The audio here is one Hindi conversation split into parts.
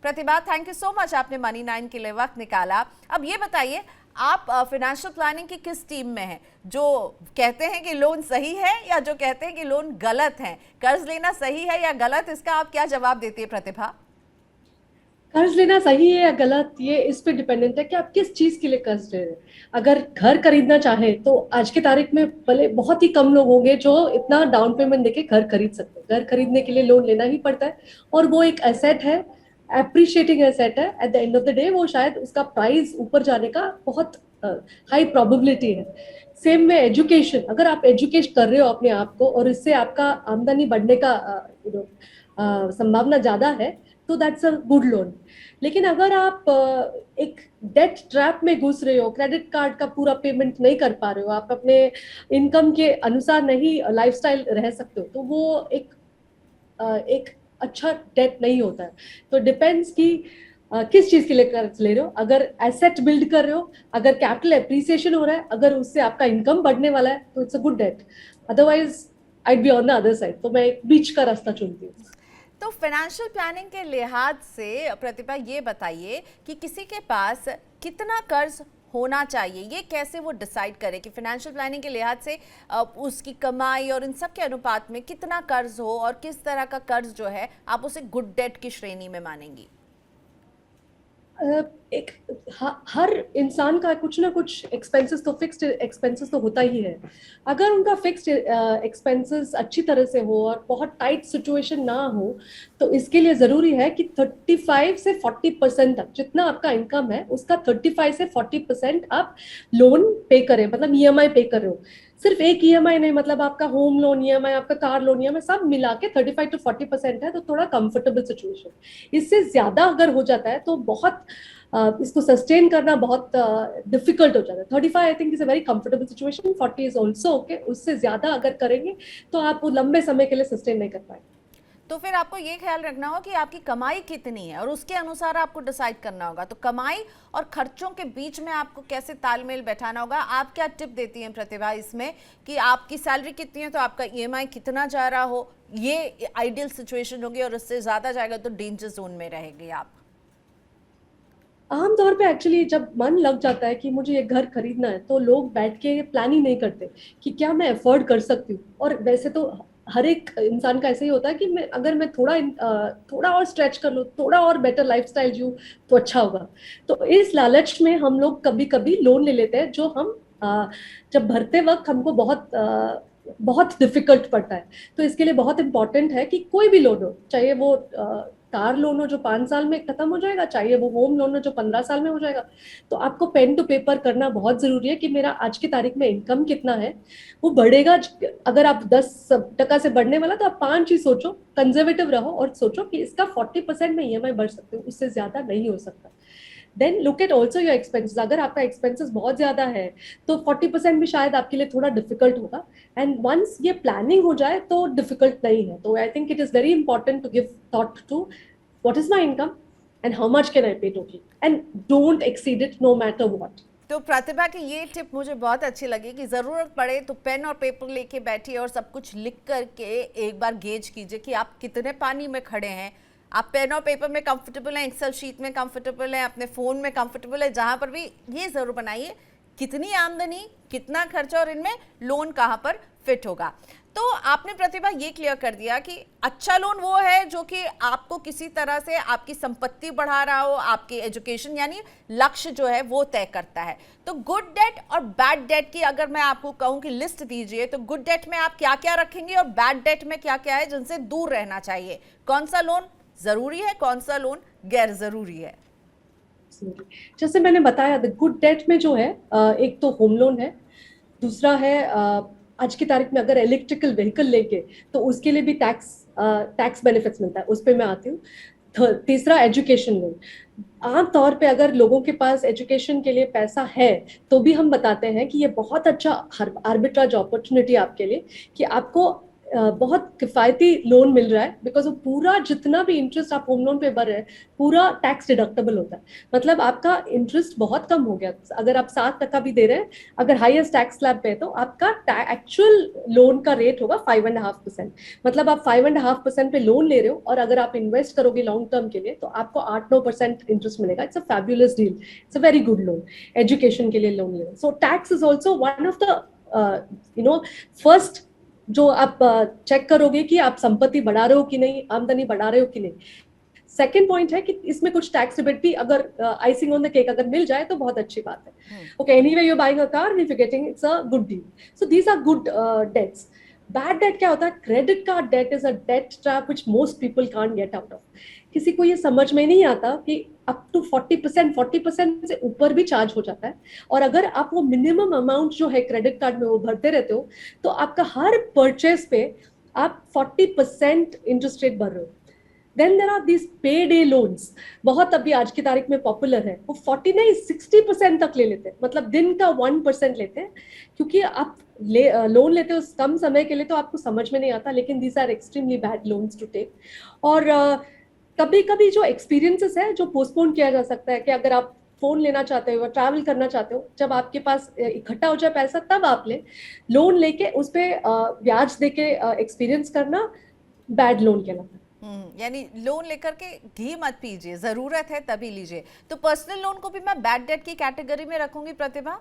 Pratibha, thank you so much, आपने मनी 9 के लिए वक्त निकाला। अब ये बताइए, आप फाइनेंशियल प्लानिंग की किस टीम में हैं? जो कहते हैं कि लोन सही है या जो कहते हैं कि लोन गलत है? कर्ज लेना सही है या गलत, इसका आप क्या जवाब देती है प्रतिभा? कर्ज लेना सही है या गलत, ये इस पे डिपेंडेंट है कि आप किस चीज के लिए कर्ज ले रहे हैं। अगर घर खरीदना चाहे तो आज की तारीख में भले बहुत ही कम लोग होंगे जो इतना डाउन पेमेंट देके घर खरीद सकते हैं। घर खरीदने के लिए लोन लेना ही पड़ता है, और वो एक एसेट है, एप्रिशिएटिंग एसेट है। At the end of the day वो शायद उसका प्राइस ऊपर जाने का बहुत हाई प्रोबेबिलिटी है। सेम में एजुकेशन, अगर आप एजुकेट कर रहे हो अपने आप को और इससे आपका आमदनी बढ़ने का संभावना ज्यादा है, तो दैट्स अ गुड लोन। लेकिन अगर आप एक डेट ट्रैप में घुस रहे हो, क्रेडिट कार्ड का पूरा पेमेंट नहीं कर पा रहे हो, आप अपने इनकम के अनुसार नहीं लाइफस्टाइल रह सकते हो, तो वो एक अच्छा डेट नहीं होता है। तो डिपेंड्स कि किस चीज के लिए कर्ज ले रहे हो। अगर एसेट बिल्ड कर रहे हो, अगर कैपिटल एप्रिसिएशन हो रहा है, अगर उससे आपका इनकम बढ़ने वाला है, तो it's a good debt. Otherwise I be on the other side, तो मैं एक बीच का रास्ता चुनती हूँ। तो फाइनेंशियल प्लानिंग के लिहाज से प्रतिभा ये बताइए कि किसी के पास कितना कर्ज होना चाहिए, ये कैसे वो डिसाइड करे कि फाइनेंशियल प्लानिंग के लिहाज से उसकी कमाई और इन सब के अनुपात में कितना कर्ज हो, और किस तरह का कर्ज जो है आप उसे गुड डेट की श्रेणी में मानेंगी? एक हर इंसान का कुछ ना कुछ एक्सपेंसेस, तो फिक्स्ड एक्सपेंसेस तो होता ही है। अगर उनका फिक्स्ड एक्सपेंसेस अच्छी तरह से हो और बहुत टाइट सिचुएशन ना हो, तो इसके लिए जरूरी है कि 35 से 40% तक जितना आपका इनकम है उसका 35 से 40% आप लोन पे करें, मतलब ईएमआई पे कर रहे हो। सिर्फ एक ईएमआई नहीं, मतलब आपका होम लोन ईएमआई, आपका कार लोन ईएमआई सब मिला के 35 to 40% है, तो थोड़ा कंफर्टेबल सिचुएशन। इससे ज्यादा अगर हो जाता है तो बहुत इसको सस्टेन करना बहुत डिफिकल्ट हो जाता है। 35 I think is a very comfortable situation, 40 is also okay. उससे ज्यादा अगर करेंगे तो आप वो लंबे समय के लिए सस्टेन नहीं कर पाएंगे। तो फिर आपको ये ख्याल रखना होगा कि आपकी कमाई कितनी है और उसके अनुसार आपको डिसाइड करना होगा। तो कमाई और खर्चों के बीच में आपको कैसे तालमेल बैठाना होगा? आप क्या टिप देती हैं प्रतिभा इसमें कि आपकी सैलरी कितनी है तो आपका ईएमआई कितना जा रहा हो, ये आइडियल सिचुएशन होगी, और उससे ज्यादा जाएगा तो डेंजर जोन में रहेंगे आप? आमतौर पे एक्चुअली जब मन लग जाता है कि मुझे ये घर खरीदना है, तो लोग बैठ के प्लान ही नहीं करते कि क्या मैं अफोर्ड कर सकती हूँ। और वैसे तो हर एक इंसान का ऐसा ही होता है कि अगर मैं थोड़ा और स्ट्रेच कर लूँ, थोड़ा और बेटर लाइफस्टाइल जीऊँ, तो अच्छा होगा। तो इस लालच में हम लोग कभी कभी लोन ले लेते हैं, जो हम जब भरते वक्त हमको बहुत डिफिकल्ट पड़ता है। तो इसके लिए बहुत इंपॉर्टेंट है कि कोई भी लोन हो, चाहे वो कार लोन हो जो 5 साल में खत्म हो जाएगा, चाहिए वो होम लोन हो जो 15 साल में हो जाएगा, तो आपको पेन टू पेपर करना बहुत जरूरी है कि मेरा आज की तारीख में इनकम कितना है। वो बढ़ेगा, अगर आप 10% से बढ़ने वाला, तो आप 5 ही सोचो, कंजर्वेटिव रहो और सोचो कि इसका 40% में ईएमआई बढ़ सकते हो, उससे ज्यादा नहीं हो सकता। Then look at also your expenses. अगर आपका एक्सपेंसेस बहुत ज्यादा है तो 40% भी शायद आपके लिए थोड़ा डिफिकल्ट होगा। एंड वंस ये प्लानिंग हो जाए तो डिफिकल्ट नहीं है। तो I think it is very important to give thought to what is my income and how much can I pay totally, and don't exceed it no matter what. तो प्रतिभा की ये टिप मुझे बहुत अच्छी लगी कि ज़रूरत पड़े तो पेन और पेपर लेके बैठिए और सब कुछ लिख करके एक बार गेज कीजिए कि आप कितने पानी में खड़े हैं। आप पेन और पेपर में कंफर्टेबल हैं, एक्सेल शीट में कंफर्टेबल हैं, अपने फ़ोन में कंफर्टेबल है, जहाँ पर भी ये ज़रूर बनाइए कितनी आमदनी, कितना खर्चा, और इनमें लोन कहाँ पर फिट होगा। तो आपने प्रतिभा ये क्लियर कर दिया कि अच्छा लोन वो है जो कि आपको किसी तरह से आपकी संपत्ति बढ़ा रहा हो, आपकी एजुकेशन यानी लक्ष्य जो है वो तय करता है। तो गुड डेट और बैड डेट की अगर मैं आपको कहूं कि लिस्ट दीजिए, तो गुड डेट में आप क्या क्या रखेंगे और बैड डेट में क्या क्या है जिनसे दूर रहना चाहिए? कौन सा लोन जरूरी है, कौन सा लोन गैर जरूरी है? जैसे मैंने बताया, द गुड डेट में जो है, एक तो होम लोन है, दूसरा है आज की तारीख में अगर इलेक्ट्रिकल व्हीकल लेके, तो उसके लिए भी टैक्स बेनिफिट्स मिलता है, उस पर मैं आती हूँ। तीसरा एजुकेशन लोन। आमतौर पे अगर लोगों के पास एजुकेशन के लिए पैसा है, तो भी हम बताते हैं कि ये बहुत अच्छा आर्बिट्राज अपॉर्चुनिटी आपके लिए, कि आपको बहुत किफायती लोन मिल रहा है, बिकॉज वो पूरा जितना भी इंटरेस्ट आप होम लोन पे भर रहे हैं पूरा टैक्स डिडक्टेबल होता है। मतलब आपका इंटरेस्ट बहुत कम हो गया। अगर आप 7% भी दे रहे हैं, अगर हाईएस्ट टैक्स स्लैब पे है, तो आपका एक्चुअल लोन का रेट होगा 5.5%। मतलब आप 5.5% पे लोन ले रहे हो, और अगर आप इन्वेस्ट करोगे लॉन्ग टर्म के लिए तो आपको 8-9% इंटरेस्ट मिलेगा। It's a fabulous deal, it's a very good loan. Education के लिए लोन ले रहे, so tax is also one of the first जो आप चेक करोगे कि आप संपत्ति बढ़ा रहे हो कि नहीं, आमदनी बढ़ा रहे हो कि नहीं। सेकेंड पॉइंट है कि इसमें कुछ टैक्स रिबेट भी अगर आइसिंग ऑन द केक अगर मिल जाए तो बहुत अच्छी बात है। Okay, anyway you buying a car, if you getting, it's a good deal. So these are good debts. Bad debt क्या होता है? Credit card debt is a debt trap which most people can't get out of. किसी को ये समझ में नहीं आता कि अप टू 40% से ऊपर भी चार्ज हो जाता है, और अगर आप वो मिनिमम अमाउंट जो है क्रेडिट कार्ड में वो भरते रहते हो तो आपका हर परचेज पे आप 40% इंटरेस्ट रेट भर रहे हो। देन देर आर दीज पे डे लोन्स, बहुत अभी आज की तारीख में पॉपुलर है। वो 40 नहीं 60% तक ले लेते हैं, मतलब दिन का 1% लेते हैं। क्योंकि आप लोन लेते हो कम समय के लिए तो आपको समझ में नहीं आता, लेकिन these are extremely bad loans to take. और कभी कभी जो एक्सपीरियंसेस है जो पोस्टपोन किया जा सकता है, कि अगर आप फोन लेना चाहते हो, ट्रैवल करना चाहते हो, जब आपके पास इकट्ठा हो जाए पैसा तब आप ले। लोन लेके उस पर ब्याज देके एक्सपीरियंस करना बैड लोन कहलाता है। यानी लोन लेकर के घी मत पीजिए, जरूरत है तभी लीजिए। तो पर्सनल लोन को भी मैं बैड डेट की कैटेगरी में रखूंगी प्रतिभा?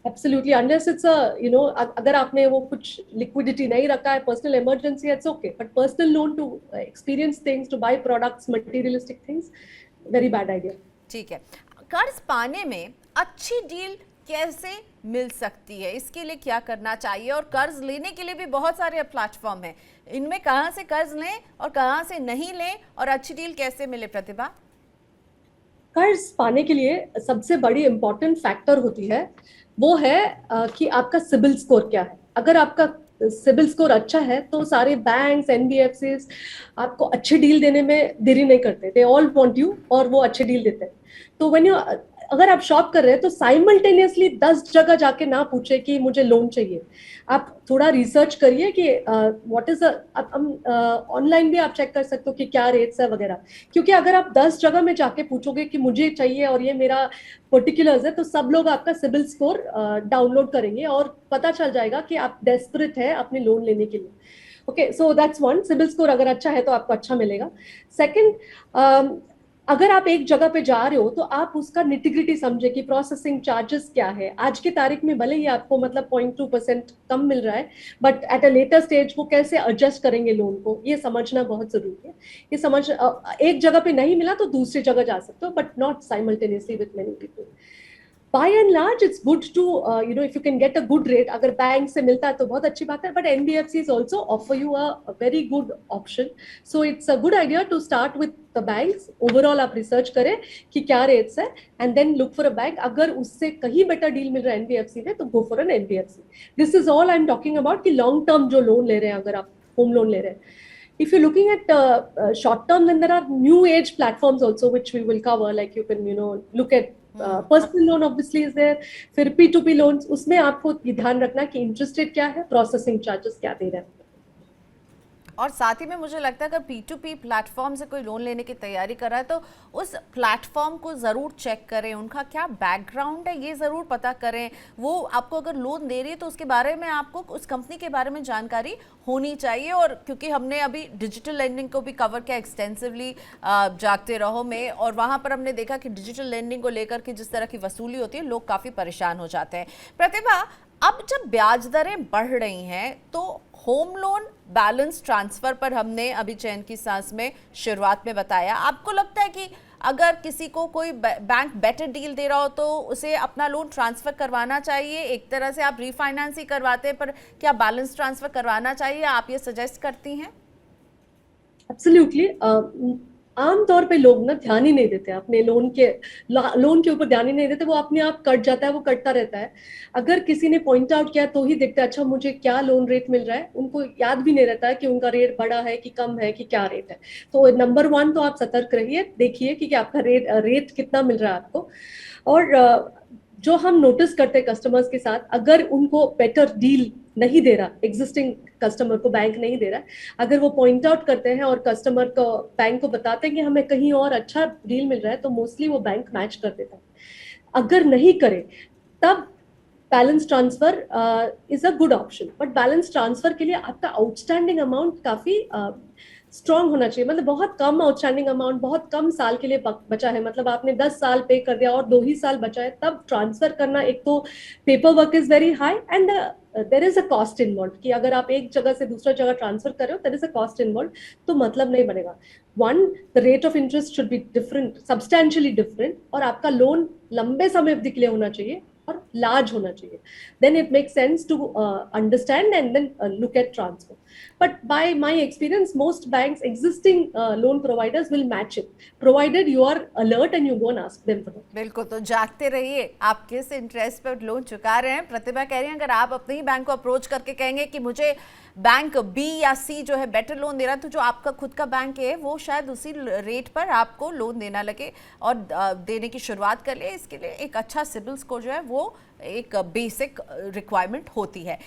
एब्सोल्युटली, अनलेस इट्स अगर आपने वो कुछ लिक्विडिटी नहीं रखा है, personal emergency, it's okay, but personal loan to experience things, to buy products, materialistic things, very bad idea. ठीक है। कर्ज पाने में अच्छी डील कैसे मिल सकती है, इसके लिए क्या करना चाहिए? और कर्ज लेने के लिए भी बहुत सारे प्लेटफॉर्म हैं, इनमें कहाँ से कर्ज लें और कहाँ से नहीं लें, और अच्छी डील कैसे मिले प्रतिभा? कर्ज पाने के लिए सबसे बड़ी इंपॉर्टेंट फैक्टर होती है वो है कि आपका सिबिल स्कोर क्या है। अगर आपका सिबिल स्कोर अच्छा है तो सारे बैंक्स, एनबीएफसीज आपको अच्छी डील देने में देरी नहीं करते, दे ऑल वांट यू, और वो अच्छे डील देते हैं। तो व्हेन यू, अगर आप शॉप कर रहे हैं तो साइमल्टेनियसली 10 जगह जाके ना पूछे कि मुझे लोन चाहिए। आप थोड़ा रिसर्च करिए कि व्हाट इज ऑनलाइन भी आप चेक कर सकते हो कि क्या रेट्स है वगैरह। क्योंकि अगर आप 10 जगह में जाके पूछोगे कि मुझे चाहिए और ये मेरा पर्टिकुलर्स है, तो सब लोग आपका सिबिल स्कोर डाउनलोड करेंगे और पता चल जाएगा कि आप डेस्परेट है अपने लोन लेने के लिए। Okay, so that's one, CIBIL score अगर अच्छा है तो आपको अच्छा मिलेगा। सेकंड, अगर आप एक जगह पे जा रहे हो तो आप उसका निटिग्रिटी समझे कि प्रोसेसिंग चार्जेस क्या है। आज की तारीख में भले ही आपको मतलब 0.2% कम मिल रहा है, but at a later stage वो कैसे एडजस्ट करेंगे लोन को, ये समझना बहुत जरूरी है। ये समझ, एक जगह पे नहीं मिला तो दूसरी जगह जा सकते हो, but not simultaneously with many people. by and large it's good to if you can get a good rate, अगर बैंक से मिलता है तो बहुत अच्छी बात है, but NBFCs also offer you a very good option, so it's a good idea to start with the banks। overall आप रिसर्च करें कि क्या रेट्स है, and then look for a bank। अगर उससे कहीं बेटर डील मिल रहा है NBFC में तो go for an NBFC। this is all I'm talking about कि लॉन्ग टर्म जो लोन ले रहे हैं, अगर आप होम लोन ले रहे हैं। If you're looking at short term, then there are new age platforms also which we will cover, like you can look at personal loan obviously is there, फिर P2P लोन्स, उसमें आपको ये ध्यान रखना कि इंटरेस्ट रेट क्या है, प्रोसेसिंग चार्जेस क्या दे रहे हैं। और साथ ही में मुझे लगता है अगर P2P प्लेटफॉर्म से कोई लोन लेने की तैयारी कर रहा है तो उस प्लेटफॉर्म को ज़रूर चेक करें, उनका क्या बैकग्राउंड है ये ज़रूर पता करें। वो आपको अगर लोन दे रही है तो उसके बारे में आपको उस कंपनी के बारे में जानकारी होनी चाहिए। और क्योंकि हमने अभी डिजिटल लेंडिंग को भी कवर किया एक्सटेंसिवली जागते रहो में, और वहाँ पर हमने देखा कि डिजिटल लेंडिंग को लेकर के जिस तरह की वसूली होती है लोग काफ़ी परेशान हो जाते हैं। प्रतिभा, अब जब ब्याज दरें बढ़ रही हैं तो होम लोन बैलेंस ट्रांसफर पर हमने अभी चैन की सांस में शुरुआत में बताया, आपको लगता है कि अगर किसी को कोई बैंक बेटर डील दे रहा हो तो उसे अपना लोन ट्रांसफर करवाना चाहिए? एक तरह से आप रीफाइनेंस ही करवाते हैं, पर क्या बैलेंस ट्रांसफर करवाना चाहिए, आप ये सजेस्ट करती हैं? एब्सोल्युटली, आमतौर पे लोग ना ध्यान ही नहीं देते अपने लोन के ऊपर, ध्यान ही नहीं देते, वो अपने आप कट जाता है, वो कटता रहता है। अगर किसी ने पॉइंट आउट किया तो ही देखते हैं अच्छा मुझे क्या लोन रेट मिल रहा है, उनको याद भी नहीं रहता है कि उनका रेट बढ़ा है कि कम है कि क्या रेट है। तो नंबर 1 तो आप सतर्क रहिए, देखिए कि आपका रेट कितना मिल रहा है आपको। और जो हम नोटिस करते हैं कस्टमर्स के साथ, अगर उनको बेटर डील नहीं दे रहा, एग्जिस्टिंग कस्टमर को बैंक नहीं दे रहा है, अगर वो पॉइंट आउट करते हैं और कस्टमर को बैंक को बताते हैं कि हमें कहीं और अच्छा डील मिल रहा है, तो मोस्टली वो बैंक मैच कर देता है। अगर नहीं करे तब balance transfer is a good option, but balance transfer के लिए आपका आउटस्टैंडिंग अमाउंट काफी स्ट्रांग होना चाहिए, मतलब बहुत कम आउटस्टैंडिंग अमाउंट, बहुत कम साल के लिए बचा है, मतलब आपने 10 साल पे कर दिया और 2 ही साल बचा है, तब ट्रांसफर करना, एक तो paper work is very high and there is a cost involve, कि अगर आप एक जगह से दूसरा जगह ट्रांसफर कर रहे हो there is a cost involve, तो मतलब नहीं बनेगा। One, the rate of interest should be different, substantially different, और आपका लोन लंबे समय अवधि के लिए होना चाहिए और लार्ज होना चाहिए, then it makes sense to understand and then look at transfer. But by my experience, most banks, existing loan providers will match it, provided you are alert and you go and ask them for that. बिल्कुल, तो जागते रहिए, आप किस इंटरेस्ट पर लोन चुका रहे हैं। प्रतिभा कह रही हैं अगर आप अपने ही बैंक को अप्रोच करके कहेंगे कि मुझे बैंक बी या सी जो है बेटर लोन दे रहा है, तो जो आपका खुद का बैंक है वो शायद उसी रेट पर आपको लोन देना लगे और देने की शुरुआत कर ले। इसके लिए एक अच्छा सिबिल स्कोर जो है वो एक बेसिक रिक्वायरमेंट होती है।